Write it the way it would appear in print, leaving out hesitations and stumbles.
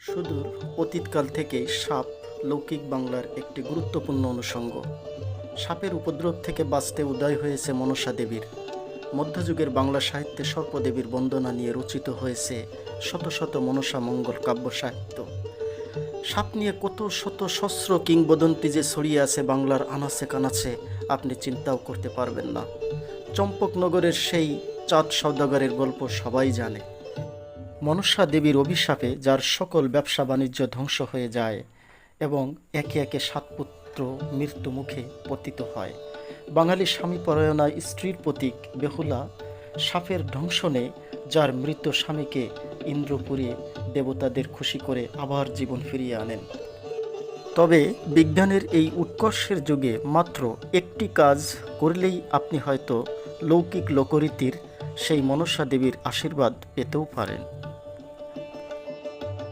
সুদূর অতীতকাল থেকেই সাপ লৌকিক বাংলার একটি গুরুত্বপূর্ণ অনুষঙ্গ। সাপের উপদ্রব থেকে বাঁচতে উদয় হয়েছে মনসা দেবীর। মধ্যযুগের বাংলা সাহিত্যে সর্পদেবীর বন্দনা নিয়ে রচিত হয়েছে শত শত মনসা মঙ্গল কাব্য সাহিত্য। সাপ নিয়ে কত শত সহস্র কিংবদন্তি যে ছড়িয়ে আছে বাংলার আনাচে কানাচে, আপনি চিন্তাও করতে পারবেন না। চম্পকনগরের সেই চাঁদ সওদাগরের গল্প সবাই জানে। মনসা দেবীর অভিশাপে যার সকল ব্যবসা বাণিজ্য ধ্বংস হয়ে যায় এবং একে একে সাত পুত্র মৃত্যু মুখে পতিত হয়। বাঙালি স্বামীপরায়ণা স্ত্রীর প্রতীক বেহুলা সাপের ধ্বংসনে যার মৃত স্বামীকে ইন্দ্রপুরে দেবতাদের খুশি করে আবার জীবন ফিরিয়ে আনেন। তবে বিজ্ঞানের এই উৎকর্ষের যুগে মাত্র একটি কাজ করলেই আপনি হয়তো লৌকিক লোকরীতির সেই মনসা দেবীর আশীর্বাদ পেতেও পারেন।